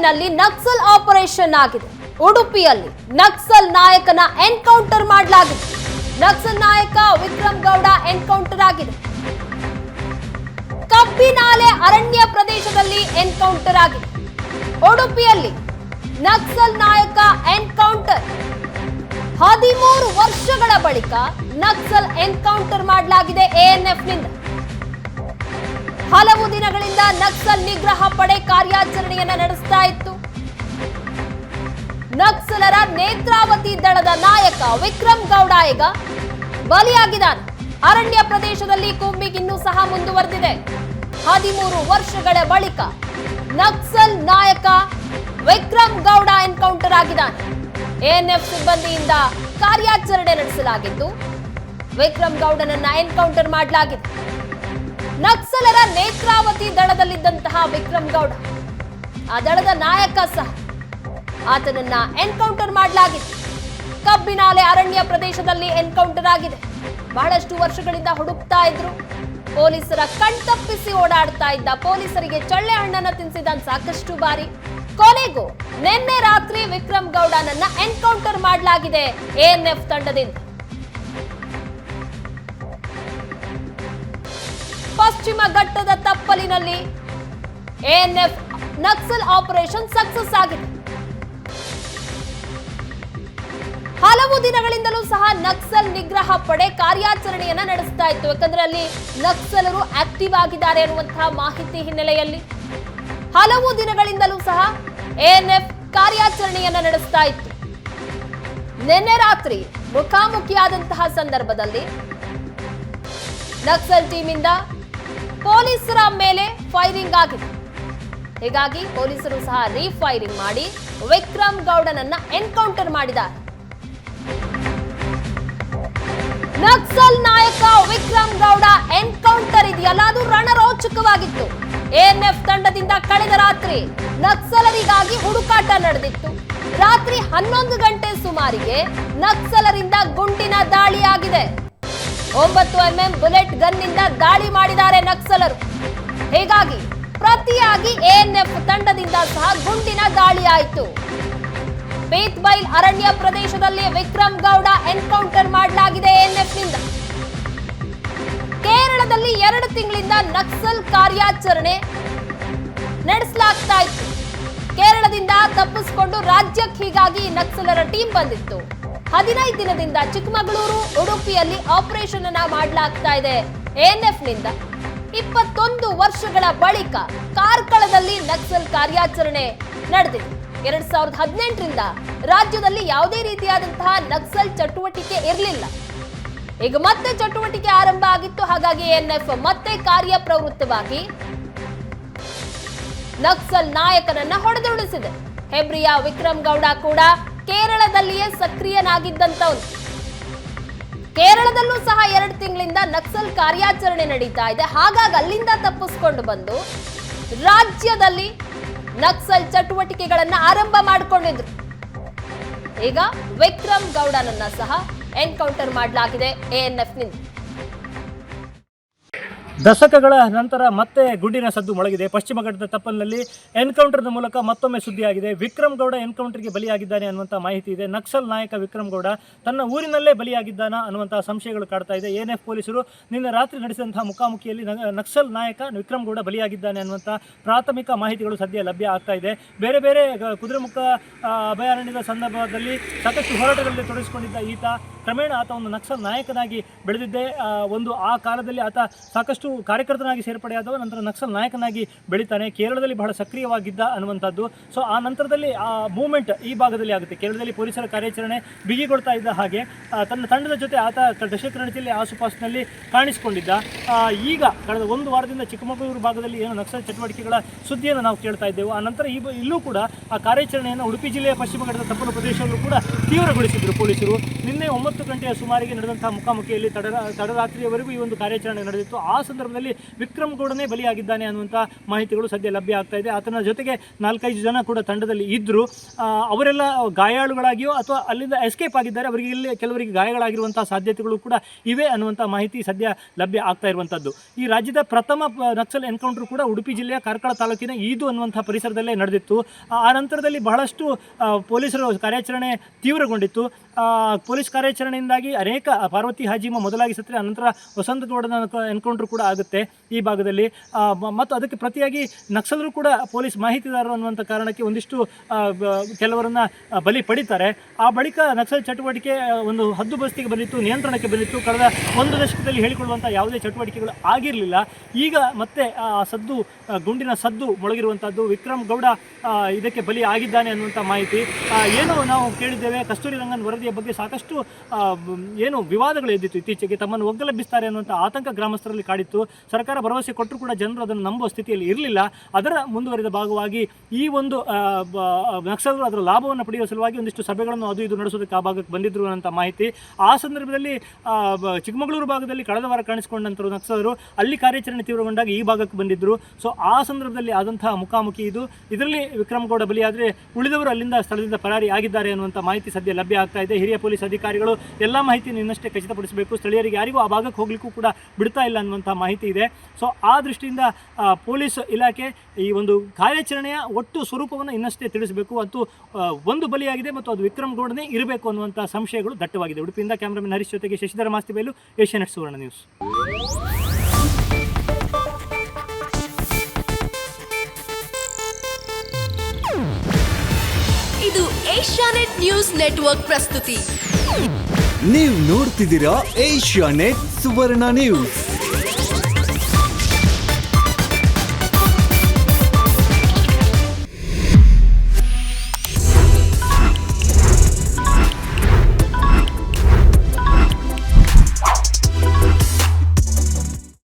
ಟೀಮಿನಲ್ಲಿ Naxal operation ಆಗಿದೆ. ಉಡುಪಿಯಲ್ಲಿ ನಕ್ಸಲ್ ನಾಯಕನ ಎನ್ಕೌಂಟರ್ ಮಾಡಲಾಗಿದೆ. ನಕ್ಸಲ್ ನಾಯಕ ವಿಕ್ರಮ್ ಗೌಡ ಎನ್ಕೌಂಟರ್ ಆಗಿದೆ. ಕಬ್ಬಿನಾಲೆ ಅರಣ್ಯ ಪ್ರದೇಶದಲ್ಲಿ ಎನ್ಕೌಂಟರ್ ಆಗಿದೆ. ಉಡುಪಿಯಲ್ಲಿ ನಕ್ಸಲ್ ನಾಯಕ ಎನ್ಕೌಂಟರ್. 13 ವರ್ಷಗಳ ಬಳಿಕ ನಕ್ಸಲ್ ಎನ್ಕೌಂಟರ್ ಮಾಡಲಾಗಿದೆ ಎಎನ್ಎಫ್ ನಿಂದ. ಹಲವು ದಿನಗಳಿಂದ ನಕ್ಸಲ್ ನಿಗ್ರಹ ಪಡೆ ಕಾರ್ಯಾಚರಣೆಯನ್ನ ನಡೆಸ್ತಾ ಇತ್ತು. ನಕ್ಸಲರ ನೇತ್ರಾವತಿ ದಳದ ನಾಯಕ ವಿಕ್ರಮ್ ಗೌಡ ಈಗ ಬಲಿಯಾಗಿದ್ದಾನೆ. ಅರಣ್ಯ ಪ್ರದೇಶದಲ್ಲಿ ಕೂಂಬಿಂಗ್ ಇನ್ನೂ ಸಹ ಮುಂದುವರೆದಿದೆ. 13 ವರ್ಷಗಳ ಬಳಿಕ ನಕ್ಸಲ್ ನಾಯಕ ವಿಕ್ರಮ್ ಗೌಡ ಎನ್ಕೌಂಟರ್ ಆಗಿದ್ದಾನೆ. ಎಎನ್ಎಫ್ ಸಿಬ್ಬಂದಿಯಿಂದ ಕಾರ್ಯಾಚರಣೆ ನಡೆಸಲಾಗಿದ್ದು ವಿಕ್ರಮ್ ಗೌಡನನ್ನ ಎನ್ಕೌಂಟರ್ ಮಾಡಲಾಗಿದೆ. ನಕ್ಸಲರ ನೇತ್ರಾವತಿ ದಳದಲ್ಲಿದ್ದಂತಹ ವಿಕ್ರಮ್ ಗೌಡ, ಆ ದಳದ ನಾಯಕ ಸಹ, ಆತನನ್ನ ಎನ್ಕೌಂಟರ್ ಮಾಡಲಾಗಿದೆ. ಕಬ್ಬಿನಾಲೆ ಅರಣ್ಯ ಪ್ರದೇಶದಲ್ಲಿ ಎನ್ಕೌಂಟರ್ ಆಗಿದೆ. ಬಹಳಷ್ಟು ವರ್ಷಗಳಿಂದ ಹುಡುಕ್ತಾ ಇದ್ರು. ಪೊಲೀಸರ ಕಣ್ತಪ್ಪಿಸಿ ಓಡಾಡ್ತಾ ಇದ್ದ, ಪೊಲೀಸರಿಗೆ ಚಳ್ಳೆ ಹಣ್ಣನ್ನ ತಿನ್ಸಿದ ಸಾಕಷ್ಟು ಬಾರಿ. ಕೊನೆಗೂ ನಿನ್ನೆ ರಾತ್ರಿ ವಿಕ್ರಮ್ ಗೌಡನನ್ನ ಎನ್ಕೌಂಟರ್ ಮಾಡಲಾಗಿದೆ ಎಎನ್ಎಫ್ ತಂಡದಿಂದ. ಪಶ್ಚಿಮ ಘಟ್ಟದ ತಪ್ಪಲಿನಲ್ಲಿ ಎಎನ್ಎಫ್ ನಕ್ಸಲ್ ಆಪರೇಷನ್ ಸಕ್ಸಸ್ ಆಗಿದೆ. ಹಲವು ದಿನಗಳಿಂದಲೂ ಸಹ ನಕ್ಸಲ್ ನಿಗ್ರಹ ಪಡೆ ಕಾರ್ಯಾಚರಣೆಯನ್ನ ನಡೆಸ್ತಾ ಇತ್ತು. ಯಾಕಂದ್ರೆ ಅಲ್ಲಿ ನಕ್ಸಲರು ಆಕ್ಟಿವ್ ಆಗಿದ್ದಾರೆ ಅನ್ನುವಂತಹ ಮಾಹಿತಿ ಹಿನ್ನೆಲೆಯಲ್ಲಿ ಹಲವು ದಿನಗಳಿಂದಲೂ ಸಹ ಎಎನ್ಎಫ್ ಕಾರ್ಯಾಚರಣೆಯನ್ನ ನಡೆಸ್ತಾ ಇತ್ತು. ನಿನ್ನೆ ರಾತ್ರಿ ಮುಖಾಮುಖಿಯಾದಂತಹ ಸಂದರ್ಭದಲ್ಲಿ ನಕ್ಸಲ್ ಟೀಮಿಂದ ಪೊಲೀಸರ ಮೇಲೆ ಫೈರಿಂಗ್ ಆಗಿದೆ. ಹೀಗಾಗಿ ಪೊಲೀಸರು ಸಹ ರೀಫೈರಿಂಗ್ ಮಾಡಿ ವಿಕ್ರಮ್ ಗೌಡನನ್ನ ಎನ್ಕೌಂಟರ್ ಮಾಡಿದ್ದಾರೆ. ನಕ್ಸಲ್ ನಾಯಕ ವಿಕ್ರಮ್ ಗೌಡ ಎನ್ಕೌಂಟರ್ ಇದೆಯಲ್ಲ, ಅದು ರಣರೋಚಕವಾಗಿತ್ತು. ಎಎನ್ಎಫ್ ತಂಡದಿಂದ ಕಳೆದ ರಾತ್ರಿ ನಕ್ಸಲರಿಗಾಗಿ ಹುಡುಕಾಟ ನಡೆದಿತ್ತು. ರಾತ್ರಿ 11 ಗಂಟೆ ಸುಮಾರಿಗೆ ನಕ್ಸಲರಿಂದ ಗುಂಡಿನ ದಾಳಿಯಾಗಿದೆ. 9mm ಬುಲೆಟ್ ಗನ್ನಿಂದ ದಾಳಿ ಮಾಡಿದ್ದಾರೆ ನಕ್ಸಲರು. ಹೀಗಾಗಿ ಪ್ರತಿಯಾಗಿ ಎಎನ್ಎಫ್ ತಂಡದಿಂದ ಸಹ ಗುಂಡಿನ ದಾಳಿ ಆಯಿತು. ಪೇತ್ಬೈಲ್ ಅರಣ್ಯ ಪ್ರದೇಶದಲ್ಲಿ ವಿಕ್ರಮ್ ಗೌಡ ಎನ್ಕೌಂಟರ್ ಮಾಡಲಾಗಿದೆ ಎಎನ್ಎಫ್ ನಿಂದ. ಕೇರಳದಲ್ಲಿ 2 ತಿಂಗಳಿಂದ ನಕ್ಸಲ್ ಕಾರ್ಯಾಚರಣೆ ನಡೆಸಲಾಗ್ತಾ ಇತ್ತು. ಕೇರಳದಿಂದ ತಪ್ಪಿಸಿಕೊಂಡು ರಾಜ್ಯಕ್ಕೆ ಹೀಗಾಗಿ ನಕ್ಸಲರ ಟೀಮ್ ಬಂದಿತ್ತು. 15 ದಿನದಿಂದ ಚಿಕ್ಕಮಗಳೂರು, ಉಡುಪಿಯಲ್ಲಿ ಆಪರೇಷನ್ ಅನ್ನ ಮಾಡಲಾಗ್ತಾ ಇದೆ ಎಎನ್ಎಫ್ ನಿಂದ. 21 ವರ್ಷಗಳ ಬಳಿಕ ಕಾರ್ಕಳದಲ್ಲಿ ನಕ್ಸಲ್ ಕಾರ್ಯಾಚರಣೆ ನಡೆದಿದೆ. 2018ರಿಂದ ರಾಜ್ಯದಲ್ಲಿ ಯಾವುದೇ ರೀತಿಯಾದಂತಹ ನಕ್ಸಲ್ ಚಟುವಟಿಕೆ ಇರಲಿಲ್ಲ. ಈಗ ಮತ್ತೆ ಚಟುವಟಿಕೆ ಆರಂಭ ಆಗಿತ್ತು. ಹಾಗಾಗಿ ಎಎನ್ಎಫ್ ಮತ್ತೆ ಕಾರ್ಯಪ್ರವೃತ್ತವಾಗಿ ನಕ್ಸಲ್ ನಾಯಕನನ್ನ ಹೊಡೆದುರುಳಿಸಿದೆ. ಹೆಬ್ರಿಯ ವಿಕ್ರಮ್ ಗೌಡ ಕೂಡ ಕೇರಳದಲ್ಲಿಯೇ ಸಕ್ರಿಯನಾಗಿದ್ದಂತವನು. ಕೇರಳದಲ್ಲೂ ಸಹ 2 ತಿಂಗಳಿಂದ ನಕ್ಸಲ್ ಕಾರ್ಯಾಚರಣೆ ನಡೀತಾ ಇದೆ. ಹಾಗಾಗಿ ಅಲ್ಲಿಂದ ತಪ್ಪಿಸಿಕೊಂಡು ಬಂದು ರಾಜ್ಯದಲ್ಲಿ ನಕ್ಸಲ್ ಚಟುವಟಿಕೆಗಳನ್ನ ಆರಂಭ ಮಾಡಿಕೊಂಡಿದ್ರು. ಈಗ ವಿಕ್ರಮ್ ಗೌಡನನ್ನ ಸಹ ಎನ್ಕೌಂಟರ್ ಮಾಡಲಾಗಿದೆ ಎಎನ್ಎಫ್ ನಿಂದ. ದಶಕಗಳ ನಂತರ ಮತ್ತೆ ಗುಂಡಿನ ಸದ್ದು ಮೊಳಗಿದೆ. ಪಶ್ಚಿಮ ಘಟ್ಟದ ತಪ್ಪಲಿನಲ್ಲಿ ಎನ್ಕೌಂಟರ್ನ ಮೂಲಕ ಮತ್ತೊಮ್ಮೆ ಸುದ್ದಿಯಾಗಿದೆ. ವಿಕ್ರಮ್ ಗೌಡ ಎನ್ಕೌಂಟರ್ಗೆ ಬಲಿಯಾಗಿದ್ದಾನೆ ಅನ್ನುವಂಥ ಮಾಹಿತಿ ಇದೆ. ನಕ್ಸಲ್ ನಾಯಕ ವಿಕ್ರಮ್ ಗೌಡ ತನ್ನ ಊರಿನಲ್ಲೇ ಬಲಿಯಾಗಿದ್ದಾನ ಅನ್ನುವಂಥ ಸಂಶಯಗಳು ಕಾಡ್ತಾ ಇದೆ. ಎಎನ್ಎಫ್ ಪೊಲೀಸರು ನಿನ್ನೆ ರಾತ್ರಿ ನಡೆಸಿದಂತಹ ಮುಖಾಮುಖಿಯಲ್ಲಿ ನಕ್ಸಲ್ ನಾಯಕ ವಿಕ್ರಮ್ ಗೌಡ ಬಲಿಯಾಗಿದ್ದಾನೆ ಅನ್ನುವಂಥ ಪ್ರಾಥಮಿಕ ಮಾಹಿತಿಗಳು ಸದ್ಯ ಲಭ್ಯ ಆಗ್ತಾ ಇದೆ. ಬೇರೆ ಬೇರೆ ಕುದುರೆಮುಖ ಅಭಯಾರಣ್ಯದ ಸಂದರ್ಭದಲ್ಲಿ ಸಾಕಷ್ಟು ಹೋರಾಟಗಳಲ್ಲಿ ತೊಡಗಿಸಿಕೊಂಡಿದ್ದ ಈತ ಕ್ರಮೇಣ ಆತ ಒಂದು ನಕ್ಸಲ್ ನಾಯಕನಾಗಿ ಬೆಳೆದಿದ್ದೆ. ಆ ಕಾಲದಲ್ಲಿ ಆತ ಸಾಕಷ್ಟು ಕಾರ್ಯಕರ್ತನಾಗಿ ಸೇರ್ಪಡೆಯಾದವ, ನಂತರ ನಕ್ಸಲ್ ನಾಯಕನಾಗಿ ಬೆಳೀತಾನೆ. ಕೇರಳದಲ್ಲಿ ಬಹಳ ಸಕ್ರಿಯವಾಗಿದ್ದ ಅನ್ನುವಂಥದ್ದು. ಸೊ ಆ ನಂತರದಲ್ಲಿ ಆ ಮೂವ್ಮೆಂಟ್ ಈ ಭಾಗದಲ್ಲಿ ಆಗುತ್ತೆ. ಕೇರಳದಲ್ಲಿ ಪೊಲೀಸರ ಕಾರ್ಯಾಚರಣೆ ಬಿಗಿಗೊಳ್ತಾ ಇದ್ದ ಹಾಗೆ ತನ್ನ ತಂಡದ ಜೊತೆ ಆತ ದಕ್ಷಿಣ ಕನ್ನಡ ಜಿಲ್ಲೆ ಆಸುಪಾಸಿನಲ್ಲಿ ಕಾಣಿಸಿಕೊಂಡಿದ್ದ. ಈಗ ಕಳೆದ 1 ವಾರದಿಂದ ಚಿಕ್ಕಮಗಳೂರು ಭಾಗದಲ್ಲಿ ಏನು ನಕ್ಸಲ್ ಚಟುವಟಿಕೆಗಳ ಸುದ್ದಿಯನ್ನು ನಾವು ಕೇಳ್ತಾ ಇದ್ದೆವು. ಆ ನಂತರ ಇಲ್ಲೂ ಕೂಡ ಆ ಕಾರ್ಯಾಚರಣೆಯನ್ನು ಉಡುಪಿ ಜಿಲ್ಲೆಯ ಪಶ್ಚಿಮ ಘಟ್ಟದ ತಪ್ಪಲು ಪ್ರದೇಶದಲ್ಲೂ ಕೂಡ ತೀವ್ರಗೊಳಿಸಿದ್ರು ಪೊಲೀಸರು. ನಿನ್ನೆ 9 9 ಗಂಟೆಯ ಸುಮಾರಿಗೆ ನಡೆದಂತಹ ಮುಖಾಮುಖಿಯಲ್ಲಿ ತಡರಾತ್ರಿಯವರೆಗೂ ಈ ಒಂದು ಕಾರ್ಯಾಚರಣೆ ನಡೆದಿತ್ತು. ಆ ಸಂದರ್ಭದಲ್ಲಿ ವಿಕ್ರಮ್ ಗೌಡನೇ ಬಲಿಯಾಗಿದ್ದಾನೆ ಅನ್ನುವಂಥ ಮಾಹಿತಿಗಳು ಸದ್ಯ ಲಭ್ಯ ಆಗ್ತಾ ಇದೆ. ಆತನ ಜೊತೆಗೆ 4-5 ಜನ ಕೂಡ ತಂಡದಲ್ಲಿ ಇದ್ದರು. ಅವರೆಲ್ಲ ಗಾಯಾಳುಗಳಾಗಿಯೋ ಅಥವಾ ಅಲ್ಲಿಂದ ಎಸ್ಕೇಪ್ ಆಗಿದ್ದಾರೆ. ಅವರಿಗೆ ಇಲ್ಲಿ ಕೆಲವರಿಗೆ ಗಾಯಗಳಾಗಿರುವಂಥ ಸಾಧ್ಯತೆಗಳು ಕೂಡ ಇವೆ ಅನ್ನುವಂಥ ಮಾಹಿತಿ ಸದ್ಯ ಲಭ್ಯ ಆಗ್ತಾ ಇರುವಂಥದ್ದು. ಈ ರಾಜ್ಯದ ಪ್ರಥಮ ನಕ್ಸಲ್ ಎನ್ಕೌಂಟರ್ ಕೂಡ ಉಡುಪಿ ಜಿಲ್ಲೆಯ ಕಾರ್ಕಳ ತಾಲೂಕಿನ ಈದು ಅನ್ನುವಂಥ ಪರಿಸರದಲ್ಲೇ ನಡೆದಿತ್ತು. ಆ ನಂತರದಲ್ಲಿ ಬಹಳಷ್ಟು ಪೊಲೀಸರು ಕಾರ್ಯಾಚರಣೆ ತೀವ್ರಗೊಂಡಿತ್ತು. ಪೊಲೀಸ್ ಕಾರ್ಯಾಚರಣೆಯಿಂದಾಗಿ ಅನೇಕ ಪಾರ್ವತಿ ಹಾಜಿಮ ಮೊದಲಾಗಿ ಸತ್ತರೆ, ಅನಂತರ ವಸಂತಗೌಡನ ಎನ್ಕೌಂಟರ್ ಕೂಡ ಆಗುತ್ತೆ ಈ ಭಾಗದಲ್ಲಿ. ಮತ್ತು ಅದಕ್ಕೆ ಪ್ರತಿಯಾಗಿ ನಕ್ಸಲರು ಕೂಡ ಪೊಲೀಸ್ ಮಾಹಿತಿದಾರರು ಅನ್ನುವಂಥ ಕಾರಣಕ್ಕೆ ಒಂದಿಷ್ಟು ಕೆಲವರನ್ನು ಬಲಿ ಪಡಿತಾರೆ. ಆ ಬಳಿಕ ನಕ್ಸಲ್ ಚಟುವಟಿಕೆ ಒಂದು ಹದ್ದುಬಸ್ತಿಗೆ ಬಂದಿತ್ತು, ನಿಯಂತ್ರಣಕ್ಕೆ ಬಂದಿತ್ತು. ಕಳೆದ 1 ದಶಕದಲ್ಲಿ ಹೇಳಿಕೊಳ್ಳುವಂಥ ಯಾವುದೇ ಚಟುವಟಿಕೆಗಳು ಆಗಿರಲಿಲ್ಲ. ಈಗ ಮತ್ತೆ ಸದ್ದು, ಗುಂಡಿನ ಸದ್ದು ಮೊಳಗಿರುವಂಥದ್ದು. ವಿಕ್ರಮ್ ಗೌಡ ಇದಕ್ಕೆ ಬಲಿ ಆಗಿದ್ದಾನೆ ಅನ್ನುವಂಥ ಮಾಹಿತಿ. ಏನು ನಾವು ಕೇಳಿದ್ದೇವೆ, ಕಸ್ತೂರಿ ರಂಗನ್ ವರದಿಯ ಬಗ್ಗೆ ಸಾಕಷ್ಟು ಏನು ವಿವಾದಗಳು ಎದ್ದಿತ್ತು ಇತ್ತೀಚೆಗೆ. ತಮ್ಮನ್ನು ಒಗ್ಗಲೆಬ್ಬಿಸ್ತಾರೆ ಅನ್ನುವಂಥ ಆತಂಕ ಗ್ರಾಮಸ್ಥರಲ್ಲಿ ಕಾಡಿತ್ತು. ಸರ್ಕಾರ ಭರವಸೆ ಕೊಟ್ಟರೂ ಕೂಡ ಜನರು ಅದನ್ನು ನಂಬುವ ಸ್ಥಿತಿಯಲ್ಲಿ ಇರಲಿಲ್ಲ. ಅದರ ಮುಂದುವರಿದ ಭಾಗವಾಗಿ ಈ ಒಂದು ನಕ್ಸಲರು ಅದರ ಲಾಭವನ್ನು ಪಡೆಯುವ ಸಲುವಾಗಿ ಒಂದಿಷ್ಟು ಸಭೆಗಳನ್ನು ಅದು ಇದು ನಡೆಸೋದಕ್ಕೆ ಆ ಭಾಗಕ್ಕೆ ಬಂದಿದ್ರು ಅನ್ನೋಂಥ ಮಾಹಿತಿ. ಆ ಸಂದರ್ಭದಲ್ಲಿ ಚಿಕ್ಕಮಗಳೂರು ಭಾಗದಲ್ಲಿ ಕಳೆದ ವಾರ ಕಾಣಿಸಿಕೊಂಡಂಥ ನಕ್ಸಲರು ಅಲ್ಲಿ ಕಾರ್ಯಾಚರಣೆ ತೀವ್ರಗೊಂಡಾಗ ಈ ಭಾಗಕ್ಕೆ ಬಂದಿದ್ದರು. ಸೊ ಆ ಸಂದರ್ಭದಲ್ಲಿ ಆದಂತಹ ಮುಖಾಮುಖಿ ಇದು. ಇದರಲ್ಲಿ ವಿಕ್ರಮ್ ಗೌಡ ಬಲಿಯಾದರೆ ಉಳಿದವರು ಅಲ್ಲಿಂದ ಸ್ಥಳದಿಂದ ಪರಾರಿ ಆಗಿದ್ದಾರೆ ಅನ್ನುವಂಥ ಮಾಹಿತಿ ಸದ್ಯ ಲಭ್ಯ ಆಗ್ತಾ ಇದೆ. ಹಿರಿಯ ಪೊಲೀಸ್ ಅಧಿಕಾರಿಗಳು ಎಲ್ಲ ಮಾಹಿತಿಯನ್ನು ಇನ್ನಷ್ಟೇ ಖಚಿತಪಡಿಸಬೇಕು. ಸ್ಥಳೀಯರಿಗೆ ಯಾರಿಗೂ ಆ ಭಾಗಕ್ಕೆ ಹೋಗ್ಲಿಕ್ಕೂ ಕೂಡ ಬಿಡ್ತಾ ಇಲ್ಲ ಅನ್ನುವಂಥ ಮಾಹಿತಿ ಇದೆ. ಸೊ ಆ ದೃಷ್ಟಿಯಿಂದ ಪೊಲೀಸ್ ಇಲಾಖೆ ಈ ಒಂದು ಕಾರ್ಯಾಚರಣೆಯ ಒಟ್ಟು ಸ್ವರೂಪವನ್ನು ಇನ್ನಷ್ಟೇ ತಿಳಿಸಬೇಕು. ಮತ್ತು ಒಂದು ಬಲಿಯಾಗಿದೆ ಮತ್ತು ಅದು ವಿಕ್ರಮ್ ಗೌಡನೇ ಇರಬೇಕು ಅನ್ನುವಂಥ ಸಂಶಯಗಳು ದಟ್ಟವಾಗಿದೆ. ಉಡುಪಿಯಿಂದ ಕ್ಯಾಮ್ರಾಮನ್ ಹರೀಶ್ ಜೊತೆಗೆ ಶಶಿಧರ ಮಾಸ್ತಿಬೇಲು, ಏಷ್ಯಾನೆಟ್ ಸುವರ್ಣ ನ್ಯೂಸ್. ಇದು ಏಷ್ಯಾನೆಟ್ ನ್ಯೂಸ್ ನೆಟ್ವರ್ಕ್ ಪ್ರಸ್ತುತಿ. ನೀವು ನೋಡ್ತಿದ್ದೀರಾ ಏಷ್ಯಾನೆಟ್ ಸುವರ್ಣ ನ್ಯೂಸ್.